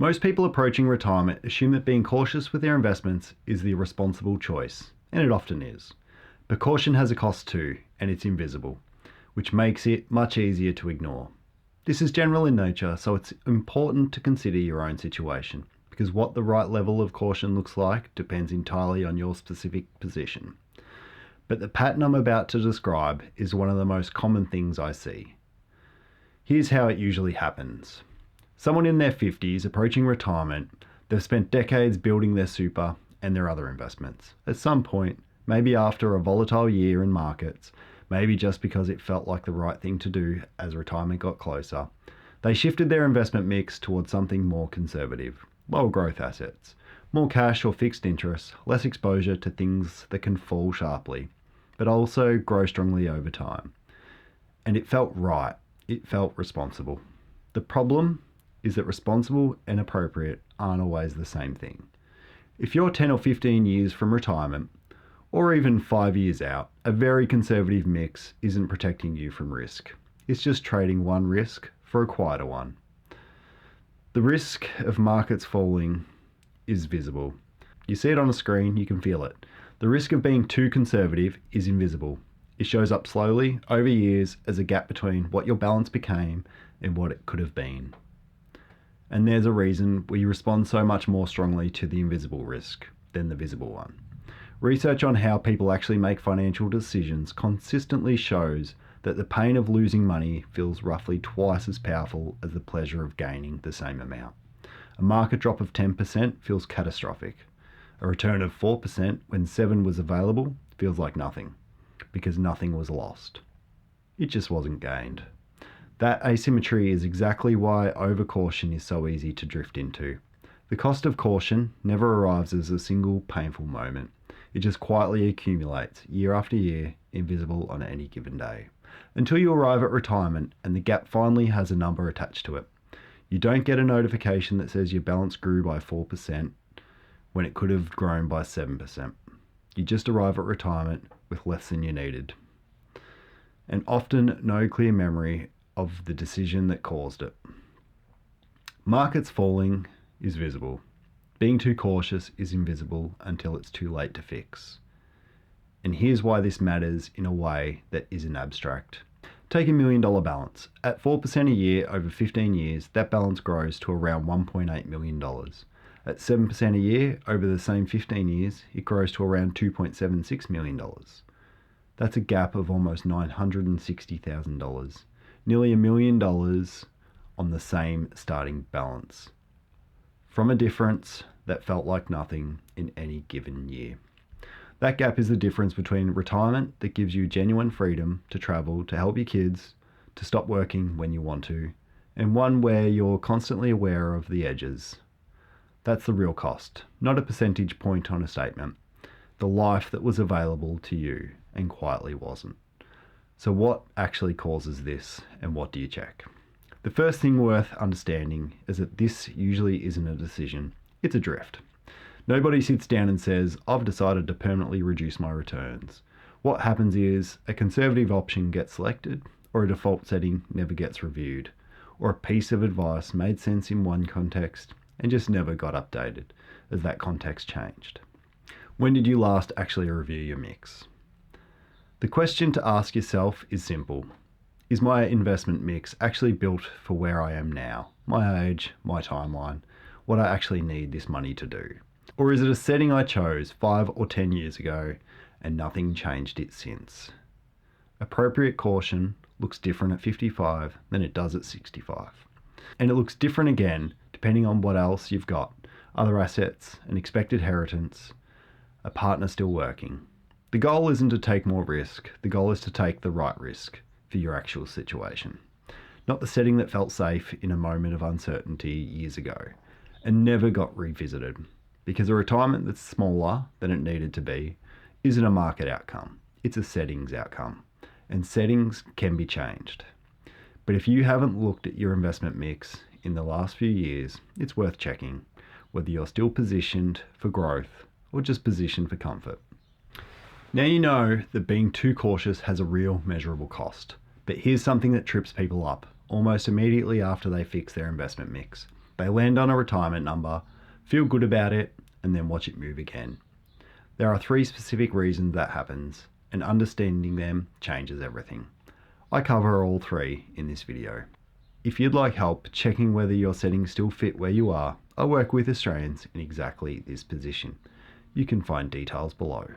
Most people approaching retirement assume that being cautious with their investments is the responsible choice, and it often is. But caution has a cost too, and it's invisible, which makes it much easier to ignore. This is general in nature, so it's important to consider your own situation, because what the right level of caution looks like depends entirely on your specific position. But the pattern I'm about to describe is one of the most common things I see. Here's how it usually happens. Someone in their 50s approaching retirement, they've spent decades building their super and their other investments. At some point, maybe after a volatile year in markets, maybe just because it felt like the right thing to do as retirement got closer, they shifted their investment mix towards something more conservative, lower growth assets, more cash or fixed interest, less exposure to things that can fall sharply, but also grow strongly over time. And it felt right. It felt responsible. The problem is that responsible and appropriate aren't always the same thing. If you're 10 or 15 years from retirement, or even 5 years out, a very conservative mix isn't protecting you from risk. It's just trading one risk for a quieter one. The risk of markets falling is visible. You see it on a screen, you can feel it. The risk of being too conservative is invisible. It shows up slowly over years as a gap between what your balance became and what it could have been. And there's a reason we respond so much more strongly to the invisible risk than the visible one. Research on how people actually make financial decisions consistently shows that the pain of losing money feels roughly twice as powerful as the pleasure of gaining the same amount. A market drop of 10% feels catastrophic. A return of 4% when 7 was available feels like nothing, because nothing was lost. It just wasn't gained. That asymmetry is exactly why overcaution is so easy to drift into. The cost of caution never arrives as a single painful moment. It just quietly accumulates year after year, invisible on any given day, until you arrive at retirement and the gap finally has a number attached to it. You don't get a notification that says your balance grew by 4% when it could have grown by 7%. You just arrive at retirement with less than you needed, and often no clear memory of the decision that caused it. Markets falling is visible. Being too cautious is invisible until it's too late to fix. And here's why this matters in a way that isn't abstract. Take $1 million balance. At 4% a year over 15 years, that balance grows to around $1.8 million. At 7% a year over the same 15 years, it grows to around $2.76 million. That's a gap of almost $960,000. Nearly $1 million on the same starting balance, from a difference that felt like nothing in any given year. That gap is the difference between retirement that gives you genuine freedom to travel, to help your kids, to stop working when you want to, and one where you're constantly aware of the edges. That's the real cost, not a percentage point on a statement. The life that was available to you and quietly wasn't. So what actually causes this, and what do you check? The first thing worth understanding is that this usually isn't a decision, it's a drift. Nobody sits down and says, I've decided to permanently reduce my returns. What happens is a conservative option gets selected, or a default setting never gets reviewed, or a piece of advice made sense in one context and just never got updated as that context changed. When did you last actually review your mix? The question to ask yourself is simple. Is my investment mix actually built for where I am now, my age, my timeline, what I actually need this money to do? Or is it a setting I chose 5 or 10 years ago and nothing changed it since? Appropriate caution looks different at 55 than it does at 65. And it looks different again depending on what else you've got, other assets, an expected inheritance, a partner still working. The goal isn't to take more risk, the goal is to take the right risk for your actual situation. Not the setting that felt safe in a moment of uncertainty years ago and never got revisited. Because a retirement that's smaller than it needed to be isn't a market outcome, it's a settings outcome. And settings can be changed. But if you haven't looked at your investment mix in the last few years, it's worth checking whether you're still positioned for growth or just positioned for comfort. Now you know that being too cautious has a real measurable cost, but here's something that trips people up almost immediately after they fix their investment mix. They land on a retirement number, feel good about it, and then watch it move again. There are 3 specific reasons that happens, and understanding them changes everything. I cover all 3 in this video. If you'd like help checking whether your settings still fit where you are, I work with Australians in exactly this position. You can find details below.